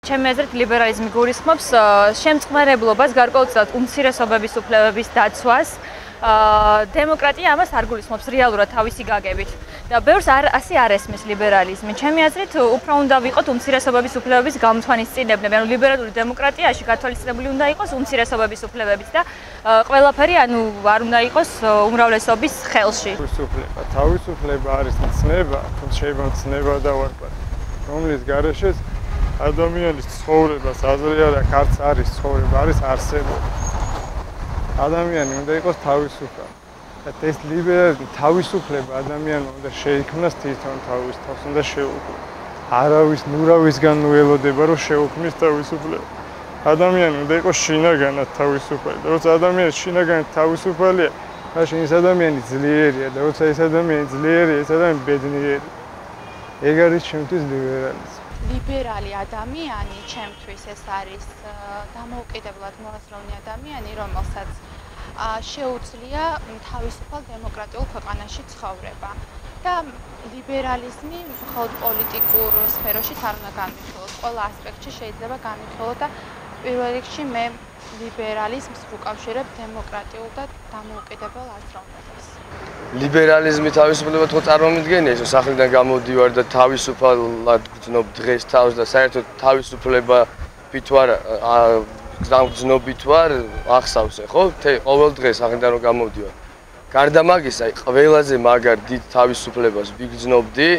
ჩემი აზრით ლიბერალიზმი გულისხმობს შემწყნარებლობას, გარკვეულწილად უმცირესობების უფლებების დაცვას. დემოკრატია ამას არ გულისხმობს რეალურად თავისი გაგებით. და ბევრს ასე არ ესმის ლიბერალიზმი. ჩემი აზრით, უფრო უნდა ვიყოთ უმცირესობების უფლებების გამთვალისწინებნები. ანუ ლიბერალური დემოკრატიაში გათვალისწინებული უნდა იყოს უმცირესობების უფლებებიც და ყველაფერი არ უნდა იყოს უმრავლესობის ხელში. თავისუფლება არის ცნება, თუმცა შეიძლება ცნება დავარკვათ, რომლის გარეშეც ადამიანის ცხოვრებას აზრი არ აქვს, არც არის ცხოვრება, არის არსებობა. ადამიანი უნდა იყოს თავისუფალი. ეს ლიბერალიზმი თავისუფლება ადამიანმა უნდა შეიქმნას თვითონ თავის თავს უნდა შეუქმნას. არავის ნურავისგან უელოდება რომ შეუქმნის თავისუფლება. ადამიანი უნდა იყოს შინაგანად თავისუფალი. და როცა ადამიანი შინაგანად თავისუფალია, მაშინ ეს ადამიანი ძლიერია და როცა ეს ადამიანი ძლიერია, ეს ადამიანი ბედნიერია. ეგ არის ჩემთვის ლიბერალიზმი. ლიბერალი ადამიანი ჩემთვის ეს არის დამოუკიდებლად მოაზროვნე ადამიანი, რომელსაც შეუძლია თავისუფალ დემოკრატიულ ქვეყანაში ცხოვრება. და ლიბერალიზმი მხოლოდ პოლიტიკურ სფეროში არ უნდა განვითარდეს, ყველა ასპექტში შეიძლება განვითარდეს და პირველ რიგში მე ლიბერალიზმს ვუკავშირებ დემოკრატიულ და დამოუკიდებელ აზროვნებას. ლიბერალიზმი თავისუფლება თქო წარმომიდგენია, რომ სახლიდან გამოდივარ და თავისუფალად გძნობ დღეს თავს და საერთოდ თავისუფლებებით ვარ გზნობით ვარ ახსავსე, ხო? ყოველ დღეს სახლიდან რომ გამოდივარ. გარდა მაგისა, ყველაზე მაგარ დიდ თავისუფლებას ვიგრძნობდი,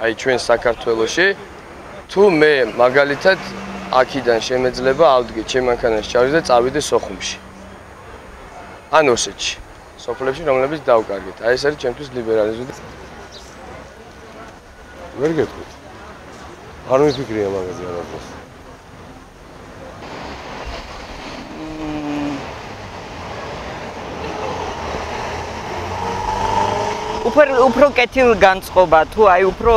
აი ჩვენ საქართველოში, თუ მე მაგალითად აქედან შემეძლება ავდგე ჩემ მანქანაში ჩავიდე და წავიდე სოხუმში. ან ოსეთში. სოფლებში რომლებიც დავკარგეთ. აი ეს არის ჩემთვის ლიბერალიზმი. ვერ გეტყვით. არ მიფიქრია მაგაზე არაფერს. უფრო კეთილ განწყობა თუ აი უფრო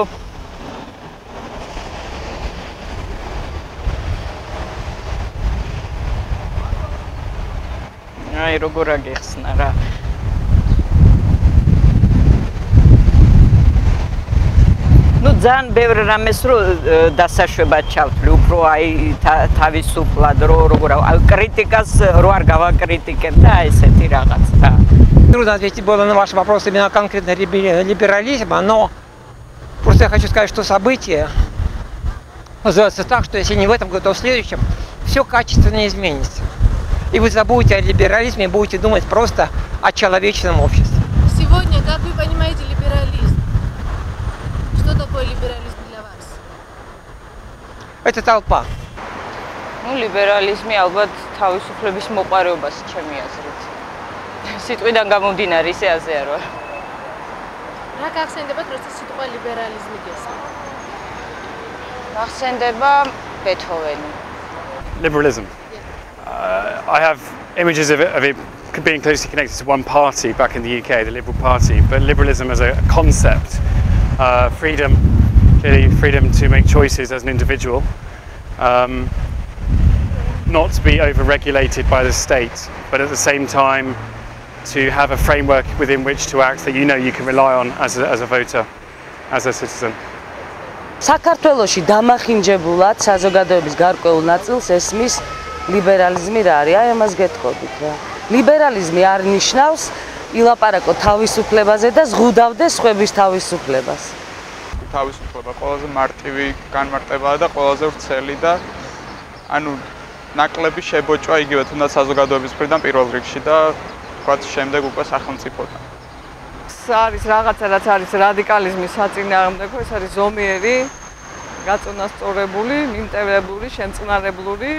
აი როგორ აგეხსნა რა ну ძალიან ბევრ რამეს რო დასაშვებად ჩავთვლი უფრო აი თავისუფლად როგორ კრიტიკას რო არ გავაკრიტიკებ და ესეთი რაღაც რა Трудно ответить было на ваши вопросы именно конкретно либерализма, но просто я хочу сказать, что события называются так, что если не в этом году, то в следующем, все качественно изменится. И вы забудете о либерализме и будете думать просто о человечном обществе. Сегодня, как вы понимаете либерализм? Что такое либерализм для вас? Это толпа. Ну, либерализм ალბათ თავისუფლების მოყარეობას ჩემი აზრით. სიტყვიდან გამომდინარე ისე ასე არ ვარ. რა გახსენდებათ, როცა სიტყვა ლიბერალიზმი გესმით? გახსენდება ბეთჰოვენი. Liberalism. I have images of it being closely connected to one party back in the UK, the Liberal Party, but liberalism as a concept, freedom, clearly freedom to make choices as an individual, not to be over-regulated by the state, but at the same time to have a framework within which to act that you know you can rely on as a voter, as a citizen. საქართველოში დამახინჯებულად საზოგადოების გარკვეულ ნაწილს ესმის ლიბერალიზმი რა არის? აი ამას გეტყობთ რა. ლიბერალიზმი არ ნიშნავს ილაპარაკო თავისუფლებაზე და ზღუდავდეს სხვების თავისუფლებას. თავისუფლება ყველაზე მარტივი განმარტებაა და ყველაზე ვრცელი და ანუ ნაკლები შებოჭვა იგივე თუნდაც საზოგადოების მხრიდან პირველ რიგში და თქვათ შემდეგ უკვე სახელმწიფოდან. არის რაღაცა რაც არის რადიკალიზმის საწინააღმდეგო, ეს არის ზომიერი, გაწონასწორებული, მიმტევრებული, შემწყნარებლური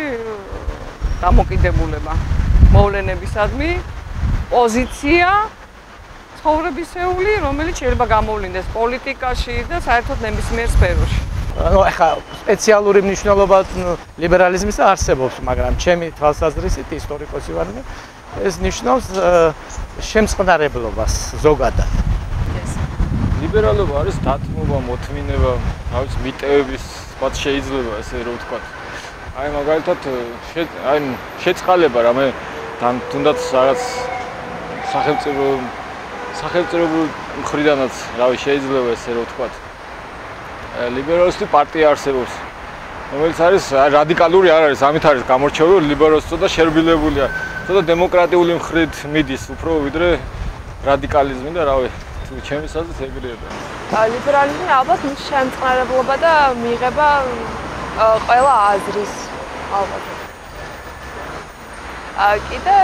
დამოკიდებულება მოვლენებისადმი, პოზიცია ცხოვრებისეული, რომელიც შეიძლება გამოვლინდეს პოლიტიკაში და საერთოდ ნებისმიერ სფეროში. Ну, ახლა სპეციალური მნიშვნელობა ლიბერალიზმის არსებობს, მაგრამ ჩემი თვალსაზრისით ისტორიკოსი ვარ და ეს ნიშნავს შემწყნარებლობას ზოგადად. ლიბერალობა არის დათმობა, მოთმინება, თავის მიტევების სხვა შეიძლება ესე რომ ვთქვათ. აი მაგალითად აი შეწყალება რამე თუნდაც რაღაც სახელმწიფო მხრიდანაც რავი შეიძლება ესე რომ ვთქვათ. ლიბერალისტი პარტია არსებობს რომელიც არის რადიკალური არ არის, ამით არის გამორჩეული, ლიბერალს და შერბილებულია. ცოტა დემოკრატიული მხრით მიდის უფრო ვიდრე რადიკალიზმი და რავი, ჩემი საზრით ეგრეა. ლიბერალიზმი ალბათ მის შემწყნარებლობა და მიიღება ყველა აზრის ალბათ. კიდე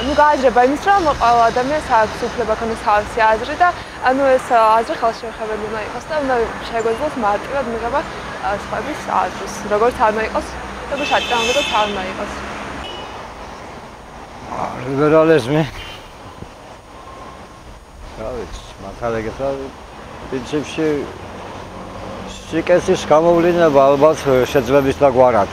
ну გააზრება იმის რომ ყველა ადამიანს აქვს უფლება ქონდეს თავისი აზრი და ანუ ეს აზრი ხელშეუხებელი უნდა იყოს და უნდა შეგვეძლოს მარტივად მიღება სხვების აზრის როგორც არ მაიყოს როგორც აწარმოებდეთ არ მაიყოს ლიბერალიზმი რავით მართალია პრინციპში სიკეთის გამოვლინება ალბათ შეძლების და გვარად